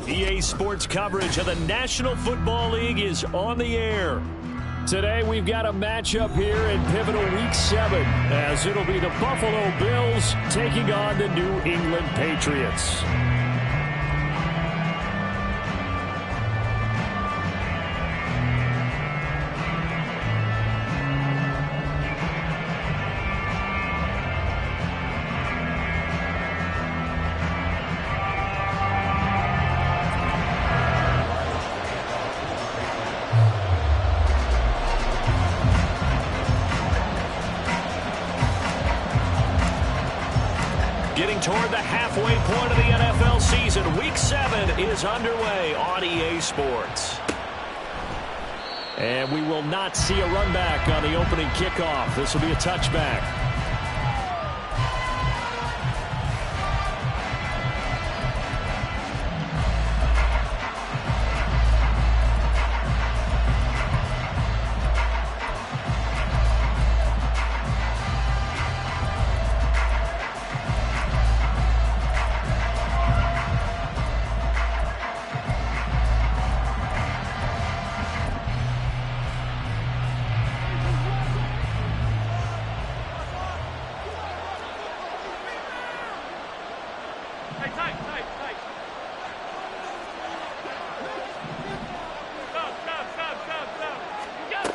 EA Sports coverage of the National Football League is on the air. Today we've got a matchup here in pivotal Week 7 as it'll be the Buffalo Bills taking on the New England Patriots. Getting toward the halfway point of the NFL season, Week 7 is underway on EA Sports. And we will not see a run back on the opening kickoff. This will be a touchback.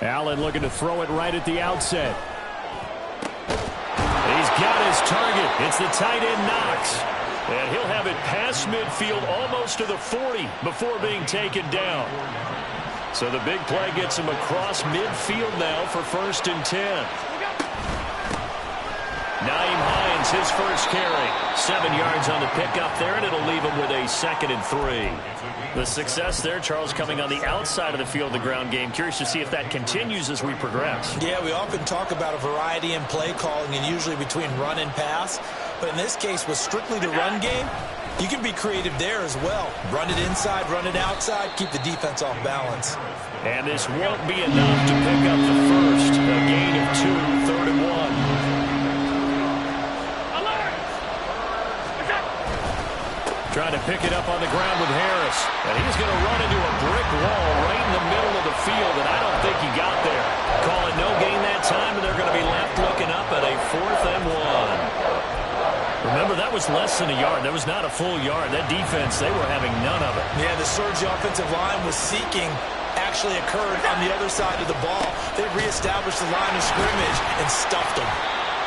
Allen looking to throw it right at the outset. He's got his target. It's the tight end Knox. And he'll have it past midfield almost to the 40 before being taken down. So the big play gets him across midfield now for 1st and 10. Nyheim Hines, his first carry. 7 yards on the pickup there, and it'll leave him with a 2nd and 3. The success there, Charles, coming on the outside of the field, the ground game. Curious to see if that continues as we progress. Yeah, we often talk about a variety in play calling and usually between run and pass. But in this case, with strictly the run game, you can be creative there as well. Run it inside, run it outside, keep the defense off balance. And this won't be enough to pick up the first. A gain of 2, 3rd and 1. Trying to pick it up on the ground with Harris. And he's going to run into a brick wall right in the middle of the field, and I don't think he got there. Call it no gain that time, and they're going to be left looking up at a 4th and 1. Remember, that was less than a yard. That was not a full yard. That defense, they were having none of it. Yeah, the surge offensive line was seeking actually occurred on the other side of the ball. They reestablished the line of scrimmage and stuffed them.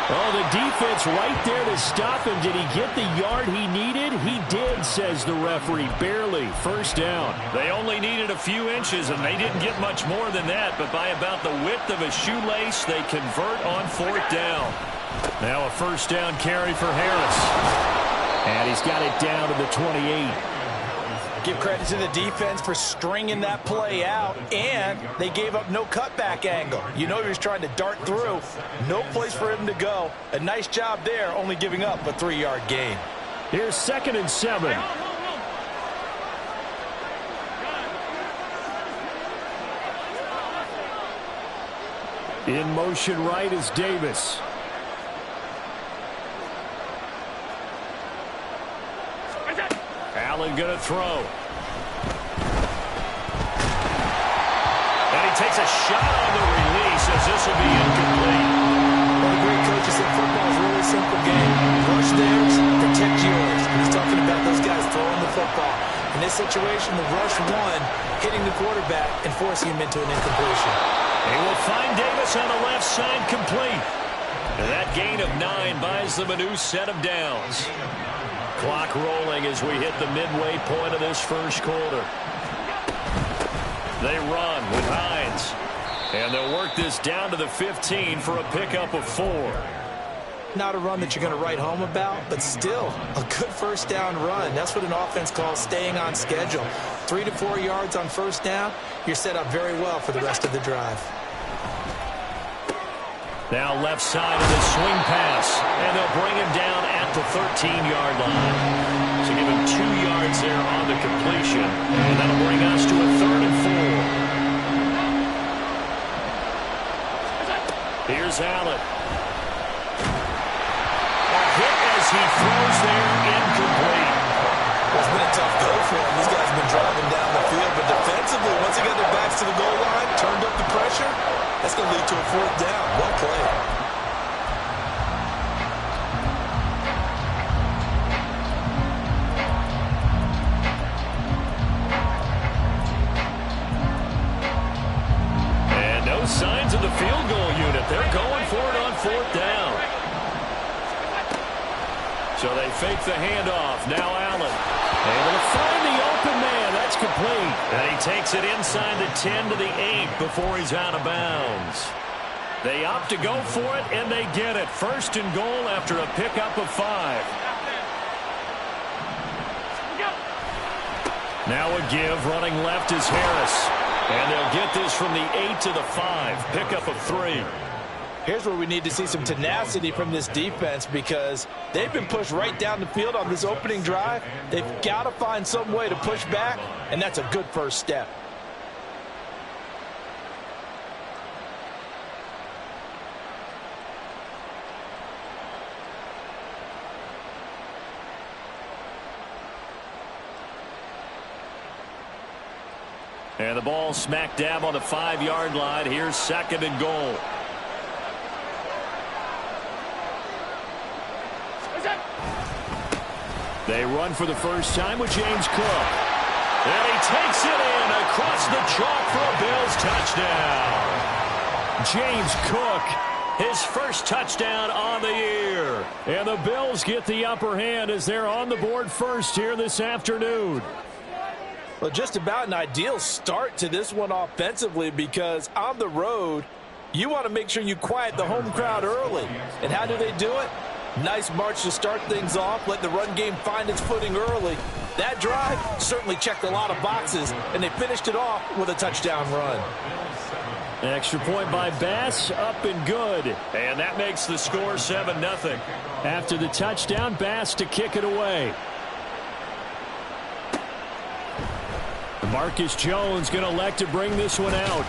Oh, the defense right there to stop him. Did he get the yard he needed? He did, says the referee. Barely. 1st down. They only needed a few inches, and they didn't get much more than that. But by about the width of a shoelace, they convert on 4th down. Now a 1st down carry for Harris. And he's got it down to the 28. Give credit to the defense for stringing that play out, and they gave up no cutback angle. You know he was trying to dart through. No place for him to go. A nice job there, only giving up a 3-yard gain. Here's 2nd and 7. In motion right is Davis. Allen going to throw. And he takes a shot on the release as this will be incomplete. One of the great coaches said football is a really simple game. Rush theirs, protect yours. He's talking about those guys throwing the football. In this situation, the rush won, hitting the quarterback and forcing him into an incompletion. They will find Davis on the left side complete. And that gain of 9 buys them a new set of downs. Clock rolling as we hit the midway point of this 1st quarter. They run with Hines. And they'll work this down to the 15 for a pickup of 4. Not a run that you're going to write home about, but still a good 1st down run. That's what an offense calls staying on schedule. 3 to 4 yards on 1st down, you're set up very well for the rest of the drive. Now left side of the swing pass, and they'll bring him down at the 13-yard line. So give him 2 yards there on the completion. And that'll bring us to a 3rd and 4. Here's Allen. A hit as he throws there, incomplete. It's been a tough go for him. These guys have been driving down the field, but defensively, once they got their backs to the goal line, turned up the pressure, that's going to lead to a 4th down. Well played. And no signs of the field goal unit. They're going for it on 4th down. So they fake the handoff. Now Allen. Able to find the open man. That's complete. And he takes it inside the 10 to the 8 before he's out of bounds. They opt to go for it, and they get it. 1st and goal after a pickup of 5. Now a give. Running left is Harris. And they'll get this from the 8 to the 5. Pickup of 3. Here's where we need to see some tenacity from this defense because they've been pushed right down the field on this opening drive. They've got to find some way to push back, and that's a good first step. And the ball smack dab on the 5-yard line. Here's 2nd and goal. They run for the first time with James Cook. And he takes it in across the chalk for a Bills touchdown. James Cook, his first touchdown on the year. And the Bills get the upper hand as they're on the board first here this afternoon. Well, just about an ideal start to this one offensively because on the road, you want to make sure you quiet the home crowd early. And how do they do it? Nice march to start things off. Let the run game find its footing early. That drive certainly checked a lot of boxes, and they finished it off with a touchdown run. An extra point by Bass, up and good. And that makes the score 7-0. After the touchdown, Bass to kick it away. Marcus Jones going to elect to bring this one out.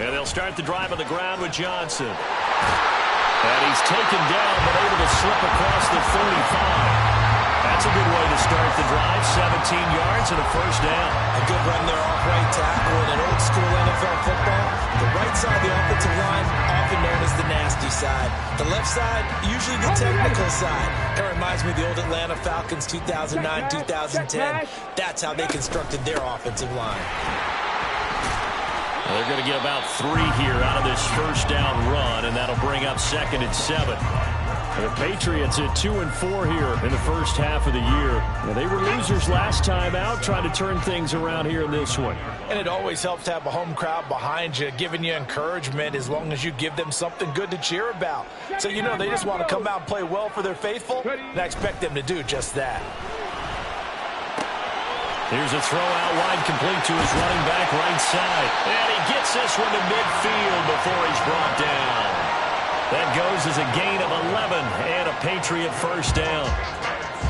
And they'll start the drive on the ground with Johnson. And he's taken down, but able to slip across the 35. That's a good way to start the drive. 17 yards and a first down. A good run there off right tackle in an old school NFL football. The right side of the offensive line, often known as the nasty side. The left side, usually the technical side. That reminds me of the old Atlanta Falcons 2009-2010. That's how they constructed their offensive line. They're going to get about 3 here out of this first down run, and that'll bring up 2nd and 7. The Patriots at 2-4 here in the first half of the year. Now, they were losers last time out, trying to turn things around here in this one. And it always helps to have a home crowd behind you, giving you encouragement as long as you give them something good to cheer about. So, you know, they just want to come out and play well for their faithful, and I expect them to do just that. Here's a throw out wide, complete to his running back right side. And he gets this one to midfield before he's brought down. That goes as a gain of 11 and a Patriot first down.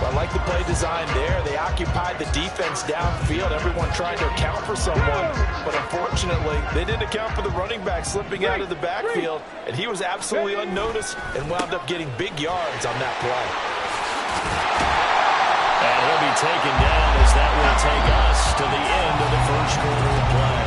Well, I like the play design there. They occupied the defense downfield, everyone trying to account for someone. But unfortunately, they didn't account for the running back slipping out of the backfield. And he was absolutely unnoticed and wound up getting big yards on that play. And he'll be taken down as that will take us to the end of the first quarter of play.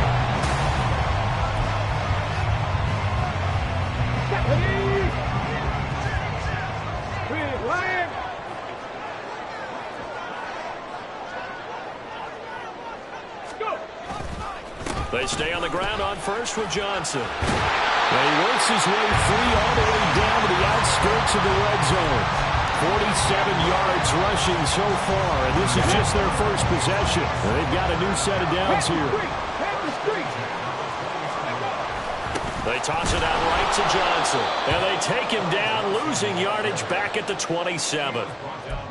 They stay on the ground on first with Johnson. And he works his way free all the way down to the outskirts of the red zone. 47 yards rushing so far, and this is just their first possession. They've got a new set of downs here. They toss it out right to Johnson, and they take him down, losing yardage back at the 27.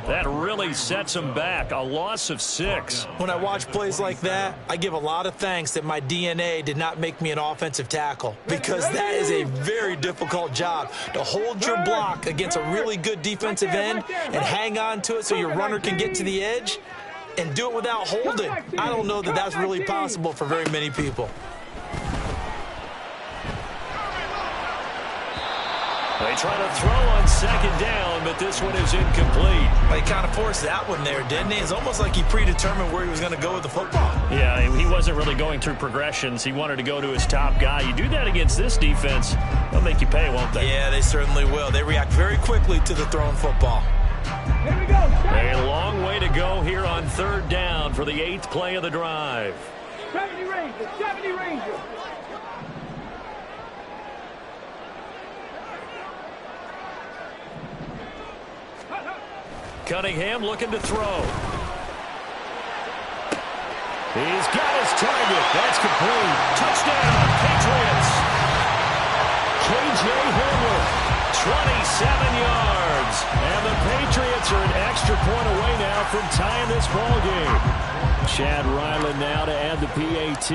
That really sets him back, a loss of 6. When I watch plays like that, I give a lot of thanks that my DNA did not make me an offensive tackle, because that is a very difficult job, to hold your block against a really good defensive end and hang on to it so your runner can get to the edge and do it without holding. I don't know that that's really possible for very many people. They try to throw on second down, but this one is incomplete. He kind of forced that one there, didn't he? It's almost like he predetermined where he was going to go with the football. Yeah, he wasn't really going through progressions. He wanted to go to his top guy. You do that against this defense, they'll make you pay, won't they? Yeah, they certainly will. They react very quickly to the thrown football. Here we go. A long way to go here on third down for the 8th play of the drive. 70 Rangers, 70 Rangers. Cunningham looking to throw. He's got his target. That's complete. Touchdown, Patriots. K.J. Hamler, 27 yards. And the Patriots are an extra point away now from tying this ball game. Chad Ryland now to add the PAT.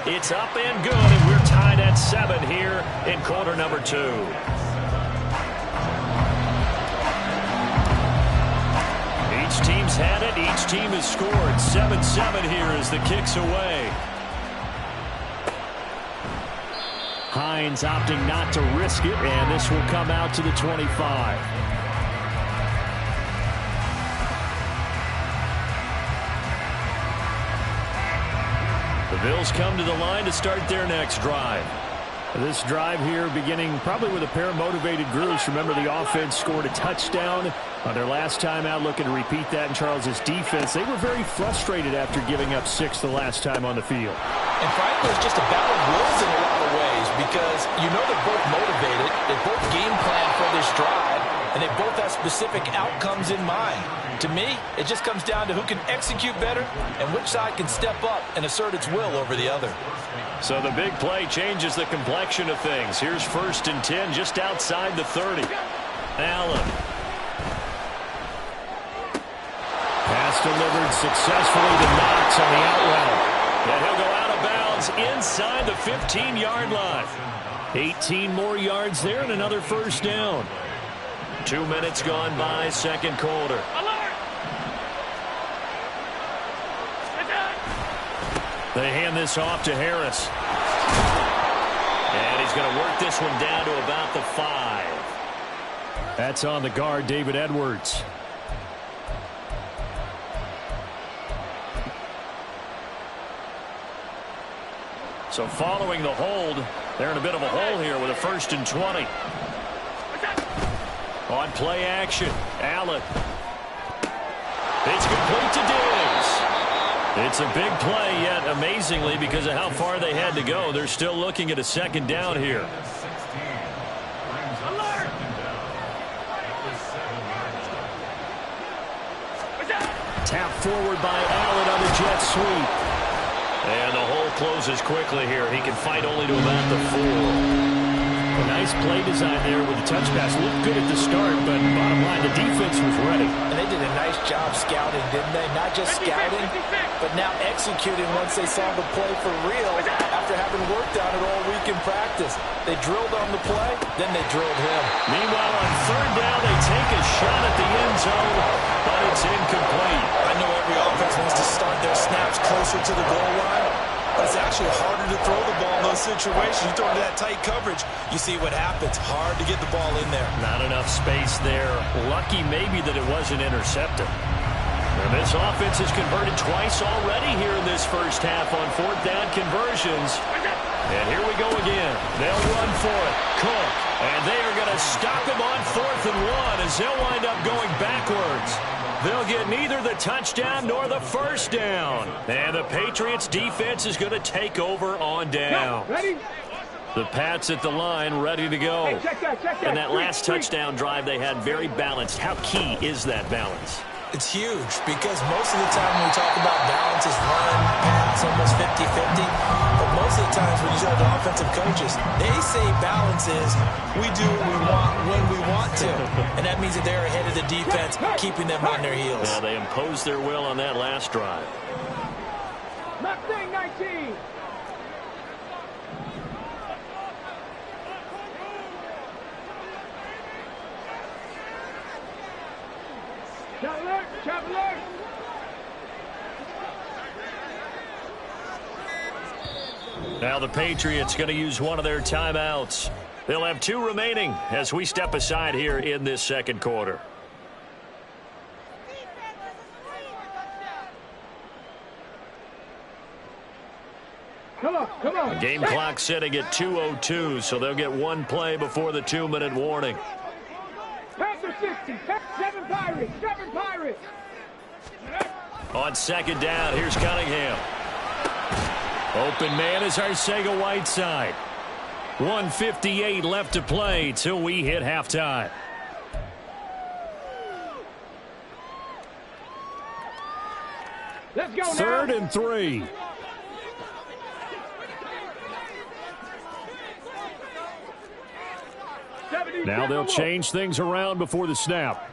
It's up and good, and we're tied at 7 here in quarter number 2. Each team's had it. Each team has scored. 7-7 here as the kick's away. Hines opting not to risk it, and this will come out to the 25. The Bills come to the line to start their next drive. This drive here beginning probably with a pair of motivated groups. Remember, the offense scored a touchdown on their last time out, looking to repeat that in Charles's defense. They were very frustrated after giving up 6 the last time on the field. And frankly, it's just a battle of wills in a lot of ways, because you know they're both motivated, they both game plan for this drive, and they both have specific outcomes in mind. To me, it just comes down to who can execute better and which side can step up and assert its will over the other. So the big play changes the complexion of things. Here's 1st and 10 just outside the 30. Allen. Pass delivered successfully to Knox on the out route. And he'll go out of bounds inside the 15-yard line. 18 more yards there and another 1st down. 2 minutes gone by, second quarter. They hand this off to Harris. And he's going to work this one down to about the 5. That's on the guard, David Edwards. So following the hold, they're in a bit of a hole here with a 1st and 20. On play action, Allen. It's complete to Diggs. It's a big play, yet amazingly, because of how far they had to go, they're still looking at a 2nd down here. Tap forward by Allen on the jet sweep. And the hole closes quickly here. He can fight only to about the 4. A nice play design there with the touch pass. Looked good at the start, but bottom line, the defense was ready. And they did a nice job scouting, didn't they? Not just scouting, but now executing once they saw the play for real after having worked on it all week in practice. They drilled on the play, then they drilled him. Meanwhile, on 3rd down, they take a shot at the end zone, but it's incomplete. I know every offense wants to start their snaps closer to the goal line, but it's actually harder to throw the ball in those situations. You throw into that tight coverage, you see what happens. Hard to get the ball in there. Not enough space there. Lucky maybe that it wasn't intercepted. And this offense has converted twice already here in this first half on 4th down conversions. And here we go again. They'll run for it. Cook. And they are going to stop him on 4th and 1 as they'll wind up going backwards. They'll get neither the touchdown nor the 1st down. And the Patriots defense is going to take over on down. The Pats at the line, ready to go. Hey, check that. And that last touchdown drive they had very balanced. How key is that balance? It's huge because most of the time when we talk about balance is run, pass, almost 50-50. But most of the times when you talk to offensive coaches, they say balance is we do what we want when we want to. And that means that they're ahead of the defense, keeping them on their heels. Yeah, they imposed their will on that last drive. Mustang 19. Chop alert. Now the Patriots going to use one of their timeouts. They'll have 2 remaining as we step aside here in this second quarter. Come on. The game clock sitting at 2:02, so they'll get 1 play before the 2-minute warning. Panther 60. 7 Pirates. On second down, here's Cunningham. Open man is Arcega-Whiteside. 1:58 left to play till we hit halftime. Let's go now. 3rd and 3. Now they'll change things around before the snap.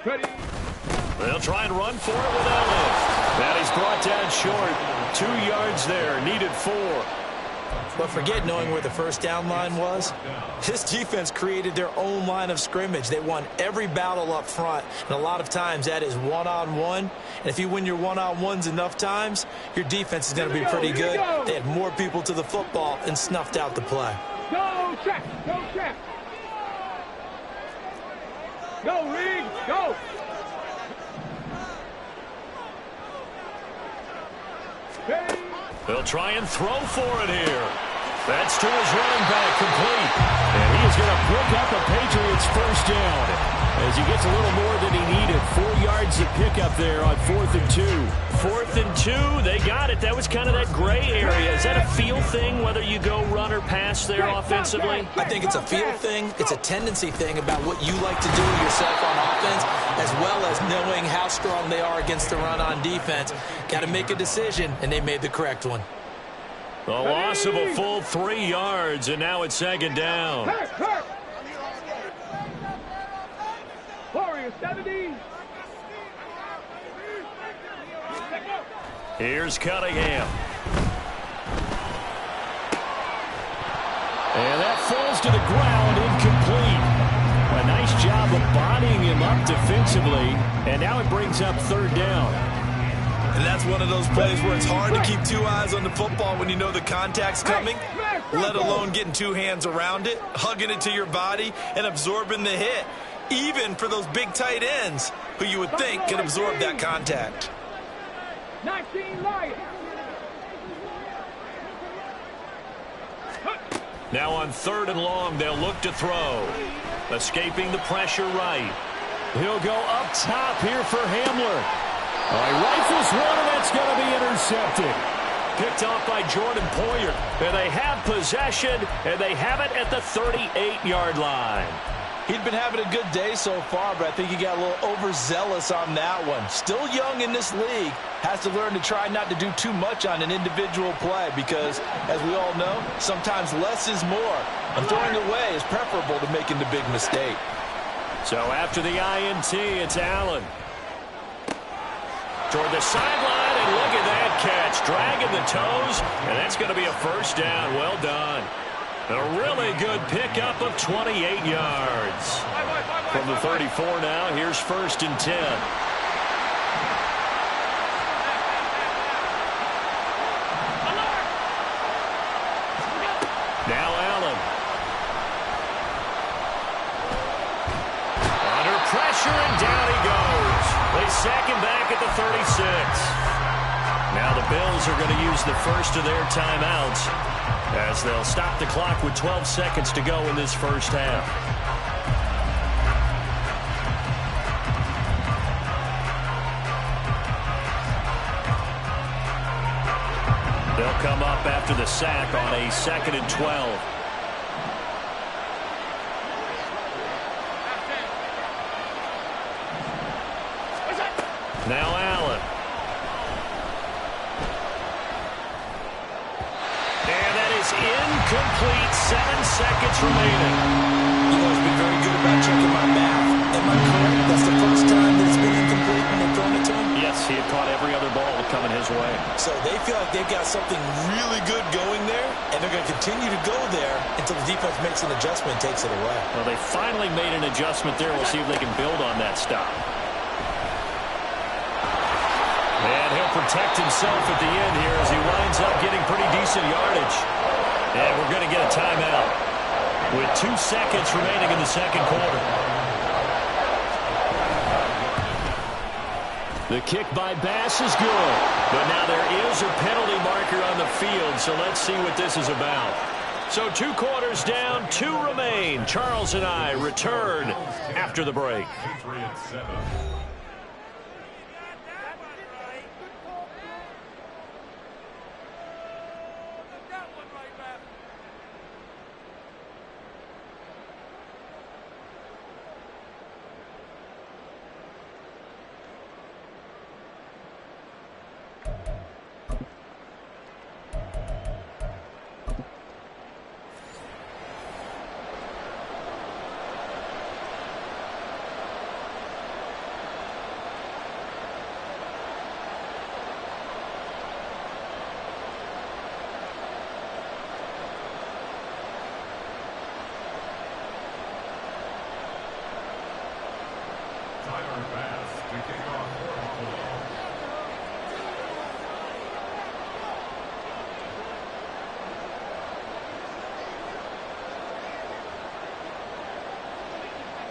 Ready. They'll try and run for it with Elliott. That is brought down short. 2 yards there, needed 4. But forget knowing where the first down line was. This defense created their own line of scrimmage. They won every battle up front, and a lot of times that is one-on-one. And if you win your one-on-ones enough times, your defense is going to be pretty good. They had more people to the football and snuffed out the play. Go, check. Go, Reed, go. Ready. They'll try and throw for it here. That's to his running back, complete. And he is going to pick up a Patriots first down as he gets a little more than he needed. 4 yards of pickup there on 4th and 2. 4th and 2, they got it. That was kind of that gray area. Is that a feel thing, whether you go run or pass there offensively? I think it's a feel thing. It's a tendency thing about what you like to do yourself on offense, as well as knowing how strong they are against the run on defense. Got to make a decision, and they made the correct one. The loss of a full 3 yards, and now it's second down. Hurt. Warriors 70. Here's Cunningham. And that falls to the ground, incomplete. A nice job of bodying him up defensively, and now it brings up 3rd down. And that's one of those plays where it's hard to keep 2 eyes on the football when you know the contact's coming, let alone getting 2 hands around it, hugging it to your body, and absorbing the hit, even for those big tight ends who you would think can absorb that contact. 19 Lions. Now on 3rd and long, they'll look to throw. Escaping the pressure right. He'll go up top here for Hamler. He rifles one, and that's going to be intercepted. Picked off by Jordan Poyer. And they have possession, and they have it at the 38-yard line. He'd been having a good day so far, but I think he got a little overzealous on that one. Still young in this league. Has to learn to try not to do too much on an individual play because, as we all know, sometimes less is more. And throwing away is preferable to making the big mistake. So after the INT, it's Allen. Toward the sideline, and look at that catch. Dragging the toes, and that's going to be a first down. Well done. A really good pickup of 28 yards. From the 34 now, here's 1st and 10. Now Allen. Under pressure, and down he goes. They sack him back at the 36. Now the Bills are going to use the first of their timeouts as they'll stop the clock with 12 seconds to go in this first half. They'll come up after the sack on a 2nd and 12. Now Allen. And that is incomplete. 7 seconds remaining. You know, he's been very good about checking my math. Am I correct? That's the first time that it's been incomplete when they've thrown it to him? Yes, he had caught every other ball coming his way. So they feel like they've got something really good going there, and they're going to continue to go there until the defense makes an adjustment and takes it away. Well, they finally made an adjustment there. We'll see if they can build on that stop. And he'll protect himself at the end here as he winds up getting pretty decent yardage. And we're going to get a timeout with 2 seconds remaining in the second quarter. The kick by Bass is good. But now there is a penalty marker on the field, so let's see what this is about. So 2 quarters down, 2 remain. Charles and I return after the break.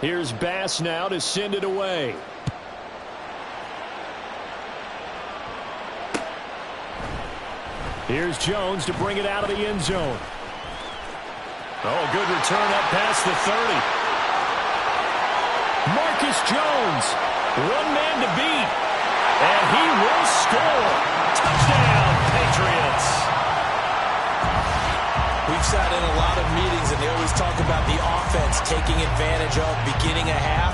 Here's Bass now to send it away. Here's Jones to bring it out of the end zone. Oh, good return up past the 30. Marcus Jones, 1 man to beat. And he will score. Touchdown, Patriots. We've sat in a lot of meetings, and they always talk about the offense taking advantage of beginning a half.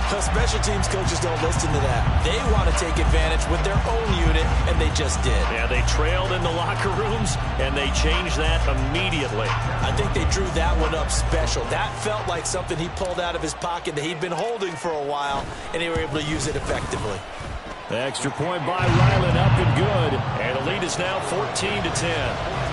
But special teams coaches don't listen to that. They want to take advantage with their own unit, and they just did. Yeah, they trailed in the locker rooms, and they changed that immediately. I think they drew that one up special. That felt like something he pulled out of his pocket that he'd been holding for a while, and they were able to use it effectively. The extra point by Ryland up and good. And the lead is now 14-10.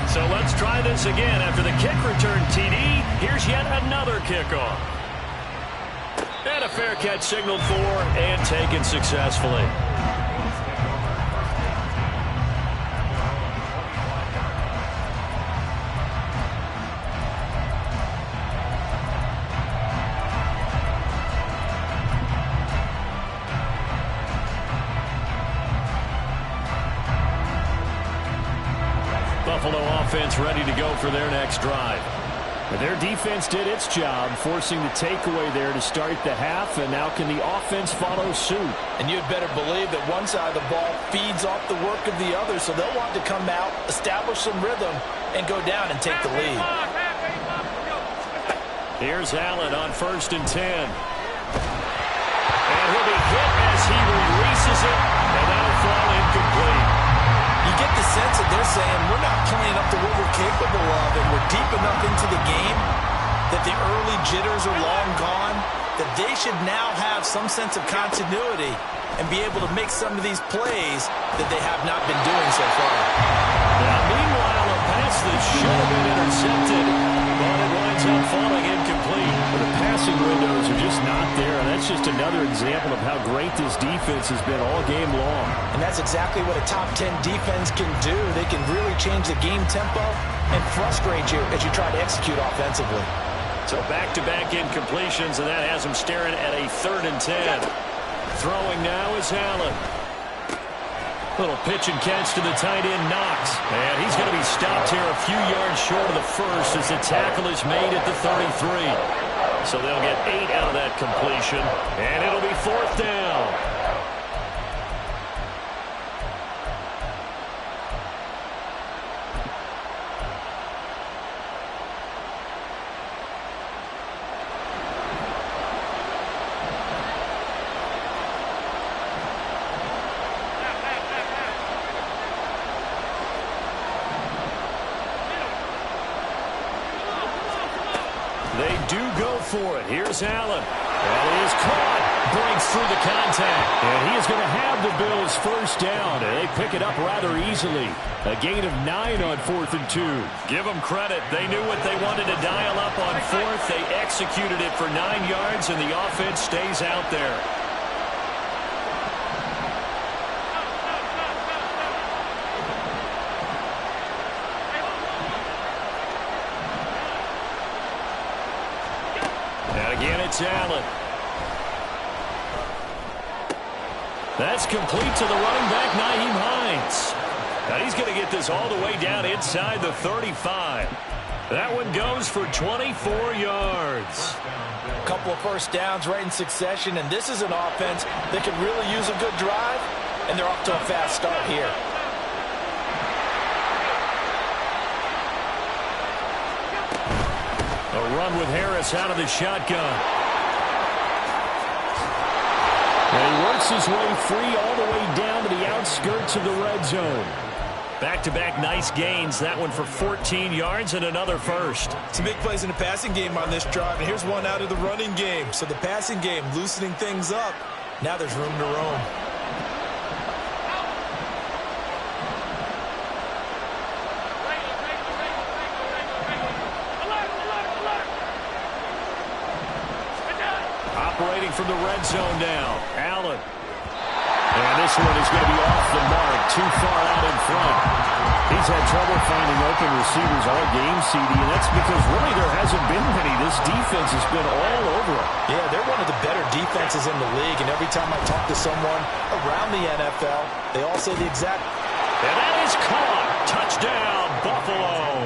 So let's try this again. After the kick return TD, here's yet another kickoff. And a fair catch signaled for and taken successfully. Buffalo offense ready to go for their next drive. But their defense did its job, forcing the takeaway there to start the half, and now can the offense follow suit? And you'd better believe that one side of the ball feeds off the work of the other, so they'll want to come out, establish some rhythm, and go down and take the lead. Here's Allen on 1st and 10. And he'll be hit as he releases it, and that'll fall incomplete. You get the sense that they're saying we're not playing up to what we're capable of, and we're deep enough into the game that the early jitters are long gone, that they should now have some sense of continuity and be able to make some of these plays that they have not been doing so far. Now, meanwhile, a pass that should have been intercepted, but it winds up falling incomplete. But the passing windows are just not there, and that's just another example of how great this defense has been all game long. And that's exactly what a top 10 defense can do. They can really change the game tempo and frustrate you as you try to execute offensively. So back-to-back incompletions, and that has them staring at a 3rd and 10. Throwing now is Allen. Little pitch and catch to the tight end, Knox. And he's going to be stopped here a few yards short of the first as the tackle is made at the 33. So they'll get 8 out of that completion, and it'll be 4th down. They do go for it. Here's Allen. And he is caught. Breaks through the contact. And he is going to have the Bills first down. And they pick it up rather easily. A gain of 9 on 4th and 2. Give them credit. They knew what they wanted to dial up on 4th. They executed it for 9 yards, and the offense stays out there. Again, it's Allen. That's complete to the running back, Nyheim Hines. Now he's going to get this all the way down inside the 35. That one goes for 24 yards. A couple of first downs right in succession, and this is an offense that can really use a good drive, and they're off to a fast start here. A run with Harris out of the shotgun. And he works his way free all the way down to the outskirts of the red zone. Back-to-back nice gains. That one for 14 yards and another first. Some big plays in the passing game on this drive, and here's one out of the running game. So the passing game loosening things up. Now there's room to roam. Operating from the red zone now. Allen. And this one is going to be off the mark. Too far out in front. He's had trouble finding open receivers all game, CD, and that's because really there hasn't been many. This defense has been all over them. Yeah, they're one of the better defenses in the league, and every time I talk to someone around the NFL, they all say the exact. And that is caught. Touchdown, Buffalo.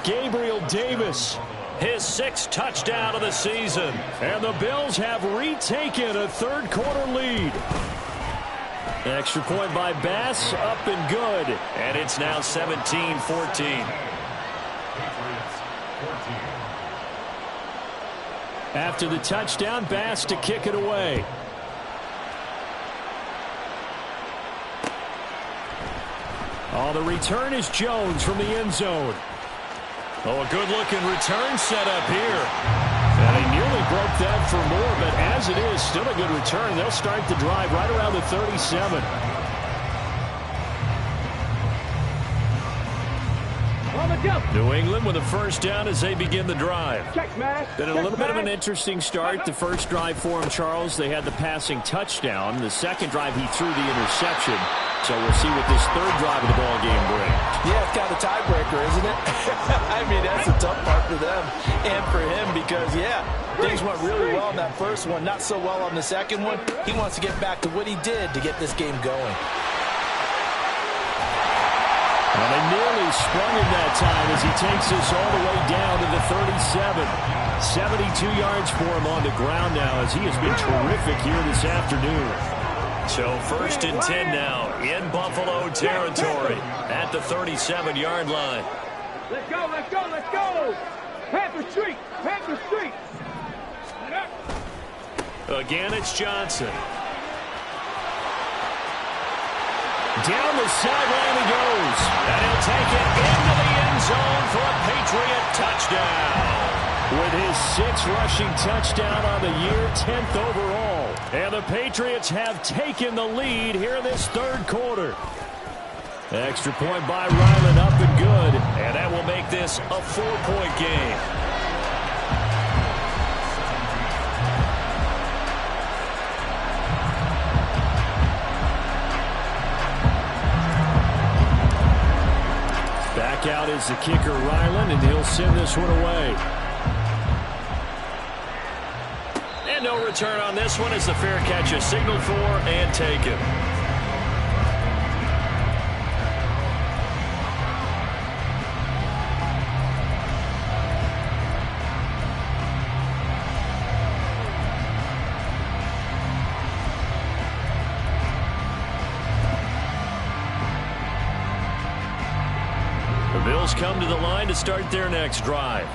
Gabriel Davis. His 6th touchdown of the season. And the Bills have retaken a third-quarter lead. Extra point by Bass, up and good. And it's now 17-14. After the touchdown, Bass to kick it away. Oh, the return is Jones from the end zone. Oh, a good-looking return set up here. And he nearly broke that for more, but as it is, still a good return. They'll start the drive right around the 37. New England with a first down as they begin the drive. Been a little bit of an interesting start. The first drive for him, Charles, they had the passing touchdown. The second drive, he threw the interception. So we'll see what this third drive of the ball game brings. Yeah, it's kind of a tiebreaker, isn't it? I mean, that's a tough part for them and for him because, yeah, things went really well in that first one, not so well on the second one. He wants to get back to what he did to get this game going. And they nearly sprung him that time as he takes this all the way down to the 37. 72 yards for him on the ground now as he has been terrific here this afternoon. So 1st and 10 now in Buffalo territory at the 37-yard line. Let's go, let's go, let's go! Panther Street, Panther Street! Again, it's Johnson. Down the sideline he goes. And he'll take it into the end zone for a Patriot touchdown. With his 6th rushing touchdown on the year, 10th overall. And the Patriots have taken the lead here in this third quarter. Extra point by Ryland, up and good. And that will make this a 4-point game. Back out is the kicker, Ryland, and he'll send this one away. And no return on this one as the fair catch is signaled for and taken. come to the line to start their next drive.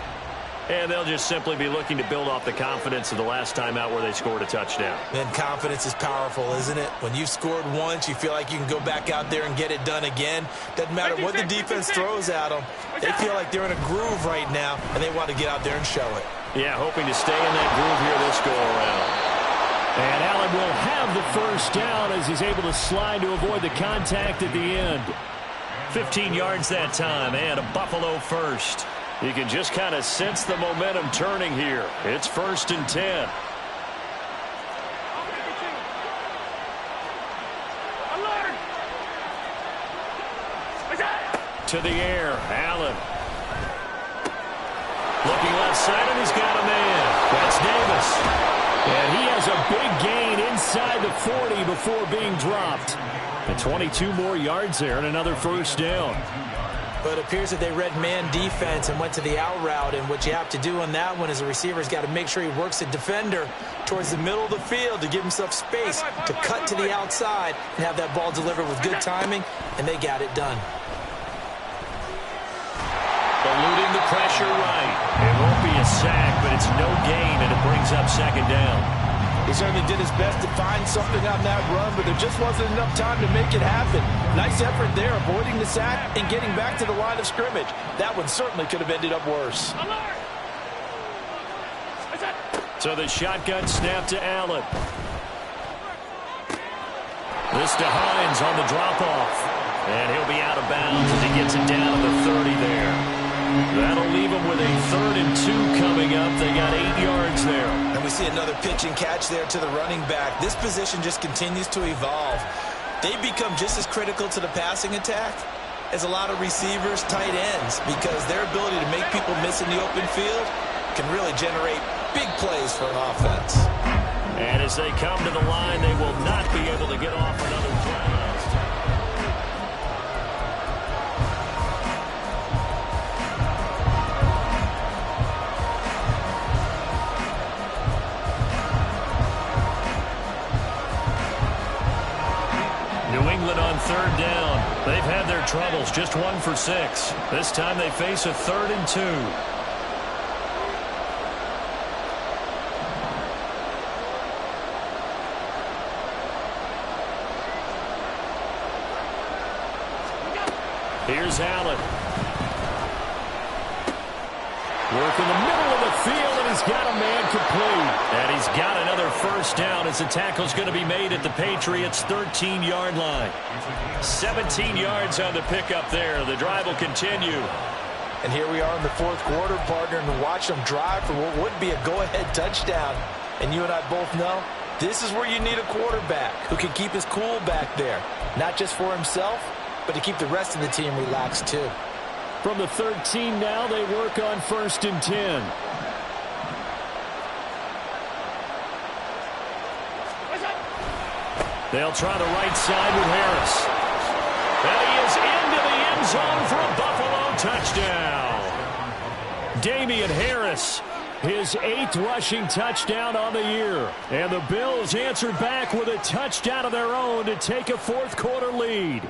And they'll just simply be looking to build off the confidence of the last time out where they scored a touchdown. And confidence is powerful, isn't it? When you've scored once, you feel like you can go back out there and get it done again. Doesn't matter what the defense throws at them. They feel like they're in a groove right now, and they want to get out there and show it. Yeah, hoping to stay in that groove here this go-around. And Allen will have the first down as he's able to slide to avoid the contact at the end. 15 yards that time, and a Buffalo first. You can just kind of sense the momentum turning here. It's 1st and 10. To the air, Allen. Looking left side, and he's got a man. That's Davis. And he has a big gain inside the 40 before being dropped. And 22 more yards there and another first down. But it appears that they read man defense and went to the out route. And what you have to do on that one is the receiver's got to make sure he works the defender towards the middle of the field to give himself space to cut to the outside and have that ball delivered with good timing, and they got it done. Eluding the pressure right. It won't be a sack, but it's no gain, and it brings up 2nd down. He certainly did his best to find something on that run, but there just wasn't enough time to make it happen. Nice effort there, avoiding the sack and getting back to the line of scrimmage. That one certainly could have ended up worse. So the shotgun snap to Allen. This to Hines on the drop-off. And he'll be out of bounds as he gets it down to the 30 there. That'll leave them with a 3rd and 2 coming up. They got 8 yards there. And we see another pitch and catch there to the running back. This position just continues to evolve. They become just as critical to the passing attack as a lot of receivers, tight ends, because their ability to make people miss in the open field can really generate big plays for an offense. And as they come to the line, they will not be able to get off another drive. On 3rd down. They've had their troubles, just 1 for 6. This time they face a 3rd and 2. Here's Allen. Work in the middle of the field, and he's got a man complete. And he's got another first down as the tackle's going to be made at the Patriots' 13-yard line. 17 yards on the pickup there. The drive will continue. And here we are in the 4th quarter, partner, and watch them drive for what would be a go-ahead touchdown. And you and I both know this is where you need a quarterback who can keep his cool back there. Not just for himself, but to keep the rest of the team relaxed too. From the 13 now, they work on 1st and 10. They'll try the right side with Harris. And he is into the end zone for a Buffalo touchdown. Damian Harris, his 8th rushing touchdown on the year. And the Bills answered back with a touchdown of their own to take a 4th quarter lead.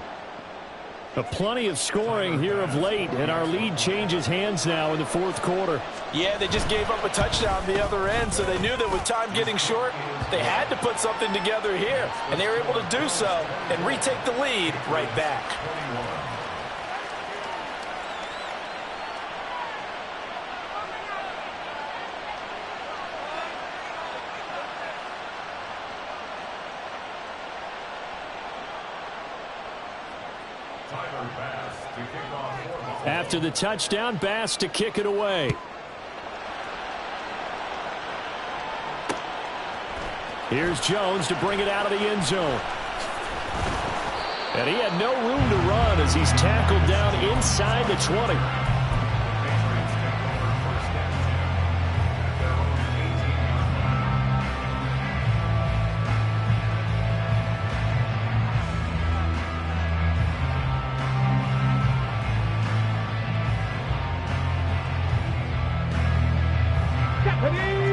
Plenty of scoring here of late, and our lead changes hands now in the 4th quarter. Yeah, they just gave up a touchdown the other end, so they knew that with time getting short, they had to put something together here, and they were able to do so and retake the lead right back. After the touchdown, Bass to kick it away. Here's Jones to bring it out of the end zone. And he had no room to run as he's tackled down inside the 20.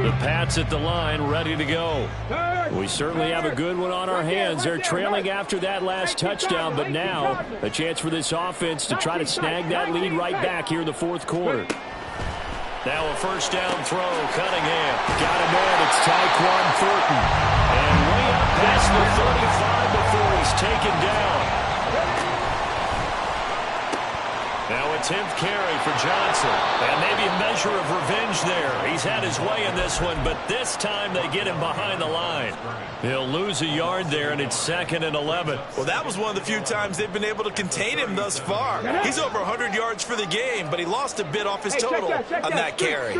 The Pats at the line, ready to go. We certainly have a good one on our hands. They're trailing after that last touchdown, but now a chance for this offense to try to snag that lead right back here in the fourth quarter. Now a first down throw. Cunningham got him in. It's Tyquan Thornton. And way up past the 35 before he's taken down. Now a 10th carry for Johnson. And maybe a measure of revenge there. He's had his way in this one, but this time they get him behind the line. He'll lose a yard there, and it's 2nd and 11. Well, that was one of the few times they've been able to contain him thus far. He's over 100 yards for the game, but he lost a bit off his total on that carry.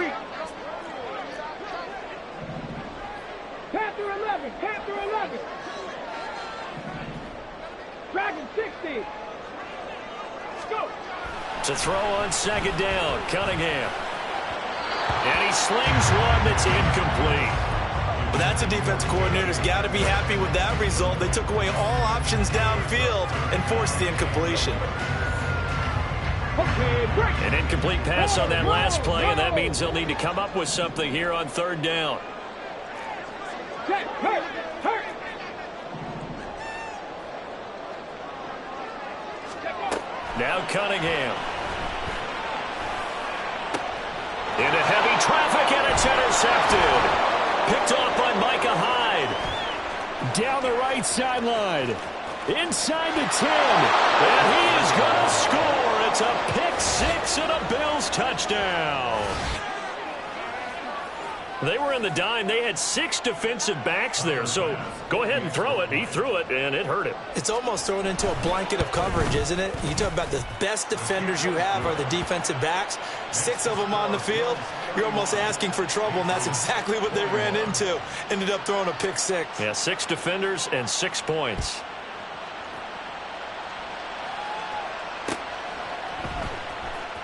Panther 11, Panther 11. Dragon 60. Go. To throw on 2nd down, Cunningham. And he slings one that's incomplete. But that's a defense coordinator's got to be happy with that result. They took away all options downfield and forced the incompletion. An incomplete pass on that last play, and that means they'll need to come up with something here on 3rd down. Now Cunningham. Into heavy traffic, and it's intercepted. Picked off by Micah Hyde. Down the right sideline. Inside the 10. And he is going to score. It's a pick six and a Bills touchdown. They were in the dime. They had 6 defensive backs there. So go ahead and throw it. He threw it, and it hurt him. It's almost thrown into a blanket of coverage, isn't it? You talk about the best defenders you have are the defensive backs. 6 of them on the field. You're almost asking for trouble, and that's exactly what they ran into. Ended up throwing a pick six. Yeah, 6 defenders and 6 points.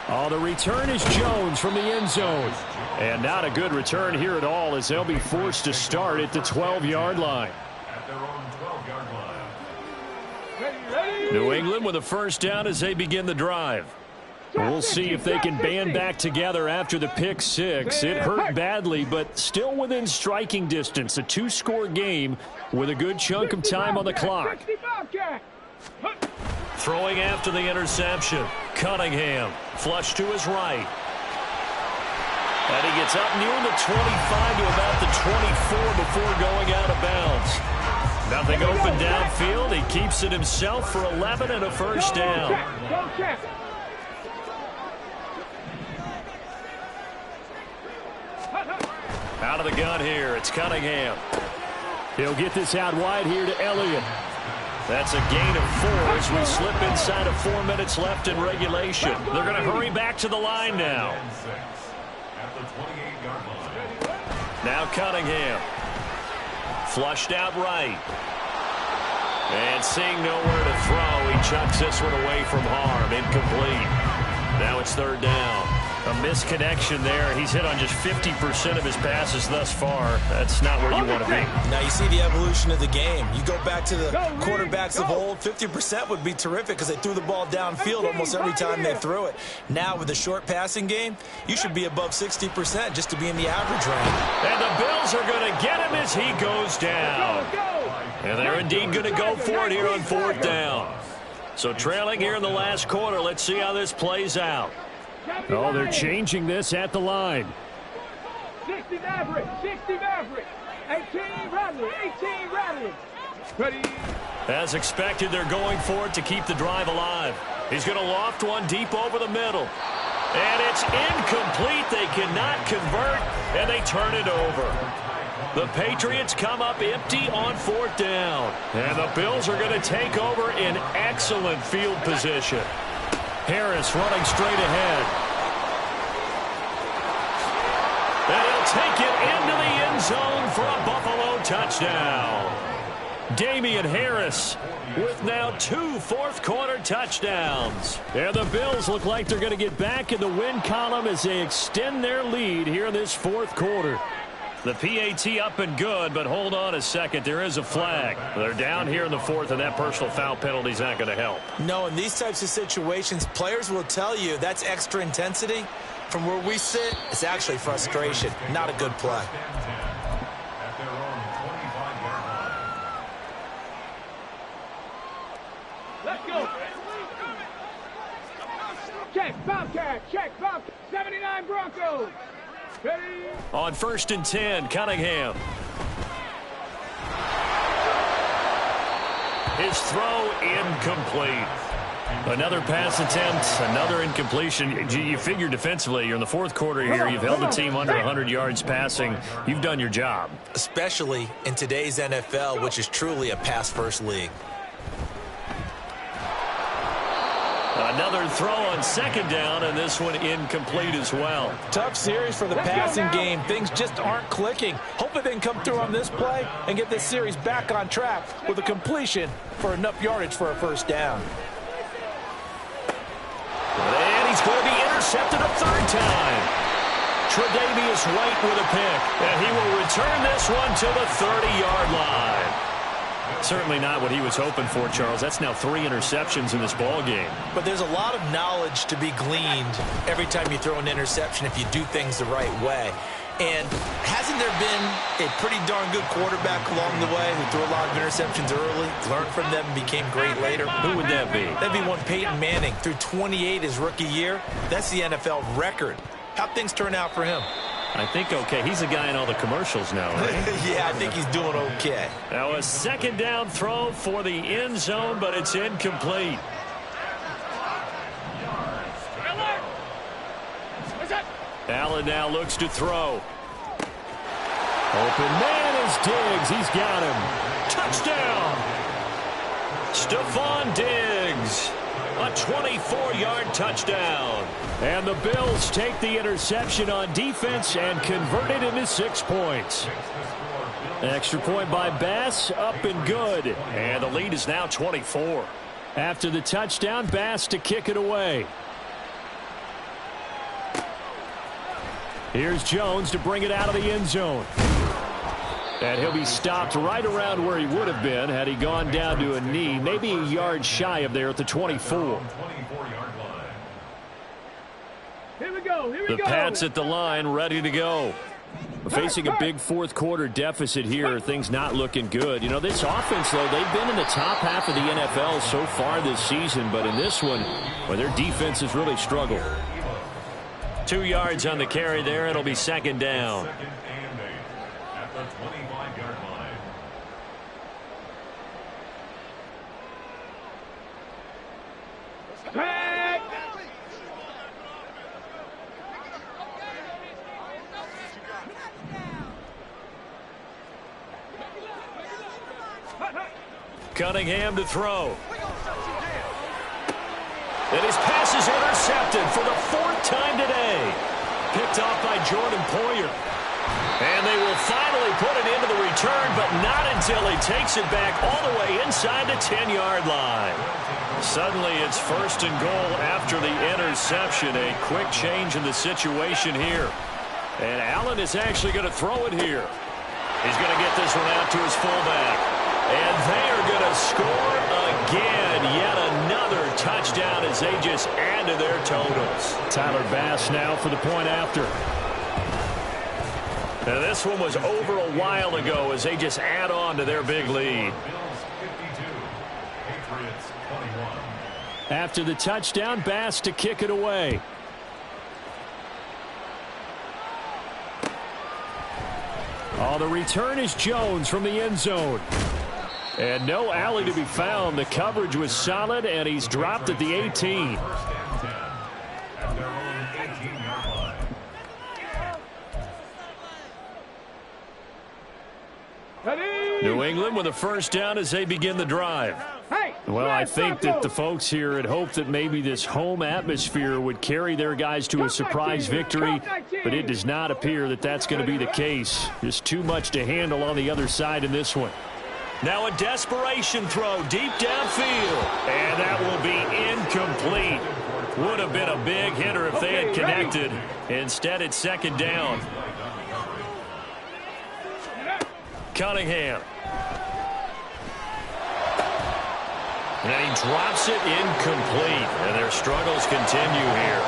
Oh, the return is Jones from the end zone. And not a good return here at all, as they'll be forced to start at the 12-yard line. New England with a first down as they begin the drive. We'll see if they can band back together after the pick six. It hurt badly, but still within striking distance. A 2-score game with a good chunk of time on the clock. Throwing after the interception. Cunningham flush to his right. And he gets up near the 25 to about the 24 before going out of bounds. Nothing open downfield. He keeps it himself for 11 and a first down. Out of the gun here. It's Cunningham. He'll get this out wide here to Elliott. That's a gain of 4 as we slip inside of 4 minutes left in regulation. They're going to hurry back to the line now. Now Cunningham. Flushed out right. And seeing nowhere to throw, he chucks this one away from harm. Incomplete. Now it's 3rd down. A misconnection there. He's hit on just 50% of his passes thus far. That's not where you want to be. Now you see the evolution of the game. You go back to the quarterbacks of old, 50% would be terrific because they threw the ball downfield almost every time they threw it. Now with the short passing game, you should be above 60% just to be in the average range. And the Bills are going to get him as he goes down. And they're indeed going to go for it here on 4th down. So trailing here in the last quarter. Let's see how this plays out. Oh, they're changing this at the line. 60 Maverick, 60 Maverick, 18 Radley, 18 Radley. Ready. As expected, they're going for it to keep the drive alive. He's going to loft one deep over the middle. And it's incomplete. They cannot convert, and they turn it over. The Patriots come up empty on 4th down. And the Bills are going to take over in excellent field position. Harris running straight ahead. And he'll take it into the end zone for a Buffalo touchdown. Damian Harris with now 2 fourth-quarter touchdowns. And the Bills look like they're going to get back in the win column as they extend their lead here in this 4th quarter. The PAT up and good, but hold on a second. There is a flag. They're down here in the 4th, and that personal foul penalty is not going to help. No, in these types of situations, players will tell you that's extra intensity. From where we sit, it's actually frustration, not a good play. Let's go. Check, Bobcat, check, Bobcat. 79 Broncos. Ready? On 1st and 10, Cunningham. His throw incomplete. Another pass attempt, another incompletion. You figure defensively, you're in the fourth quarter here. You've held the team under 100 yards passing. You've done your job. Especially in today's NFL, which is truly a pass-first league. Another throw on 2nd down, and this one incomplete as well. Tough series for the passing game. Things just aren't clicking. Hope they can come through on this play and get this series back on track with a completion for enough yardage for a 1st down. And he's going to be intercepted a 3rd time. Tre'Davious White with a pick, and he will return this one to the 30-yard line. Certainly not what he was hoping for, Charles. That's now 3 interceptions in this ball game. But there's a lot of knowledge to be gleaned every time you throw an interception if you do things the right way. And hasn't there been a pretty darn good quarterback along the way who threw a lot of interceptions early, learned from them, and became great later? Who would that be? That'd be one Peyton Manning. Threw 28 his rookie year. That's the NFL record. How'd things turn out for him? I think okay. He's a guy in all the commercials now, right? Yeah, I think he's doing okay. Now a 2nd down throw for the end zone, but it's incomplete. Allen now looks to throw. Open man is Diggs. He's got him. Touchdown. Stephon Diggs. A 24-yard touchdown. And the Bills take the interception on defense and convert it into 6 points. Extra point by Bass, up and good. And the lead is now 24. After the touchdown, Bass to kick it away. Here's Jones to bring it out of the end zone. And he'll be stopped right around where he would have been had he gone down to a knee, maybe a yard shy of there at the 24. Here we go, here we The go. Pats at the line, ready to go. Facing a big fourth quarter deficit here, things not looking good. You know, this offense, though, they've been in the top half of the NFL so far this season, but in this one, well, their defense has really struggled. 2 yards on the carry there. It'll be 2nd down. Cunningham to throw. And his pass is intercepted for the 4th time today. Picked off by Jordan Poyer. And they will finally put it into the return, but not until he takes it back all the way inside the 10-yard line. Suddenly it's 1st and goal after the interception. A quick change in the situation here. And Allen is actually going to throw it here. He's going to get this one out to his fullback. And they are going to score again. Yet another touchdown as they just add to their totals. Tyler Bass now for the point after. Now this one was over a while ago as they just add on to their big lead. After the touchdown, Bass to kick it away. Oh, the return is Jones from the end zone. And no alley to be found. The coverage was solid, and he's dropped at the 18. New England with a 1st down as they begin the drive. Well, I think that the folks here had hoped that maybe this home atmosphere would carry their guys to a surprise victory, but it does not appear that that's going to be the case. Just too much to handle on the other side in this one. Now a desperation throw deep downfield, and that will be incomplete. Would have been a big hitter if they had connected. Instead, it's 2nd down. Cunningham. And he drops it incomplete. And their struggles continue here.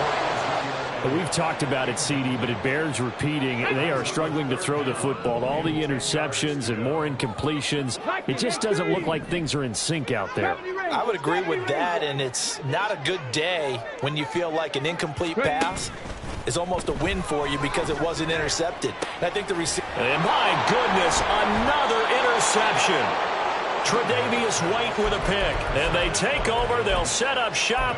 We've talked about it, CD, but it bears repeating. They are struggling to throw the football. All the interceptions and more incompletions. It just doesn't look like things are in sync out there. I would agree with that, and it's not a good day when you feel like an incomplete pass is almost a win for you because it wasn't intercepted. And I think the receiver... And my goodness, another interception. Tre'Davious White with a pick. And they take over. They'll set up shop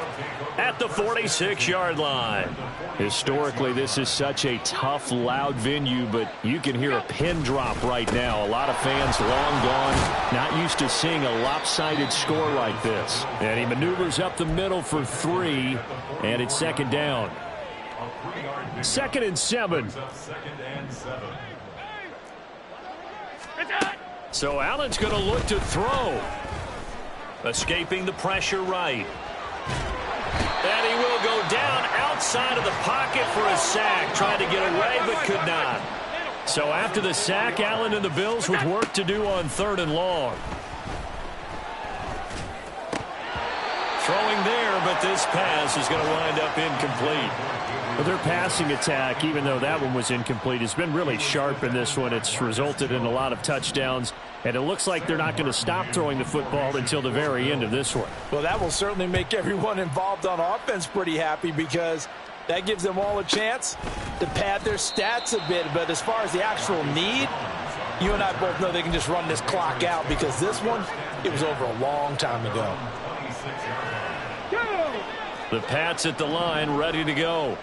at the 46-yard line. Historically, this is such a tough, loud venue, but you can hear a pin drop right now. A lot of fans long gone, not used to seeing a lopsided score like this. And he maneuvers up the middle for 3, and it's second down. 2nd and 7. So Allen's going to look to throw. Escaping the pressure right. And he will go down outside of the pocket for a sack. Trying to get away, but could not. So after the sack, Allen and the Bills with work to do on 3rd and long. Throwing there, but this pass is going to wind up incomplete. Well, their passing attack, even though that one was incomplete, has been really sharp in this one. It's resulted in a lot of touchdowns, and it looks like they're not going to stop throwing the football until the very end of this one. Well, that will certainly make everyone involved on offense pretty happy because that gives them all a chance to pad their stats a bit. But as far as the actual need, you and I both know they can just run this clock out because this one, it was over a long time ago. The Pats at the line, ready to go.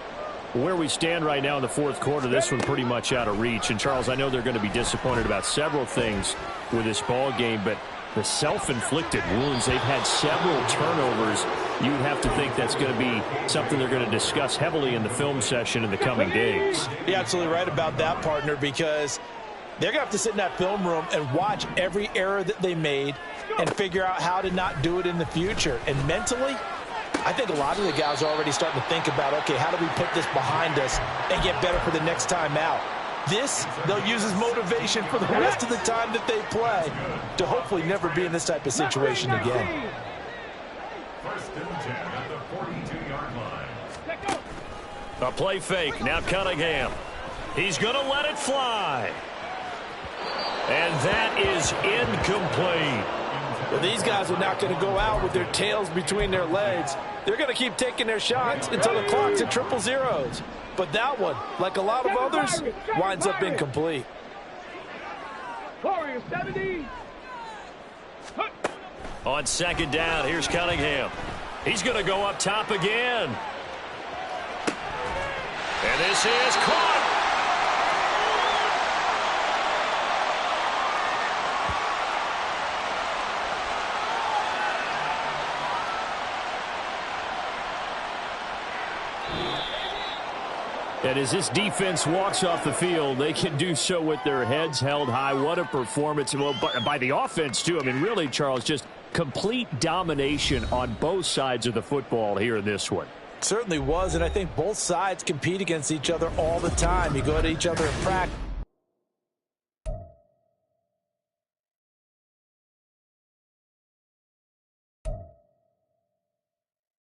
Where we stand right now in the 4th quarter, this one pretty much out of reach. And, Charles, I know they're going to be disappointed about several things with this ball game, but the self-inflicted wounds, they've had several turnovers. You would have to think that's going to be something they're going to discuss heavily in the film session in the coming days. You're absolutely right about that, partner, because they're going to have to sit in that film room and watch every error that they made and figure out how to not do it in the future. And mentally, I think a lot of the guys are already starting to think about, okay, how do we put this behind us and get better for the next time out? This, they'll use as motivation for the rest of the time that they play to hopefully never be in this type of situation again. A play fake. Now Cunningham. He's going to let it fly. And that is incomplete. Well, these guys are not going to go out with their tails between their legs. They're going to keep taking their shots until the clock's at 000. But that one, like a lot of others, winds up incomplete. On 2nd down, here's Cunningham. He's going to go up top again. And this is caught. And as this defense walks off the field, they can do so with their heads held high. What a performance. Well, by the offense, too. I mean, really, Charles, just complete domination on both sides of the football here in this one. Certainly was, and I think both sides compete against each other all the time. You go to each other in practice.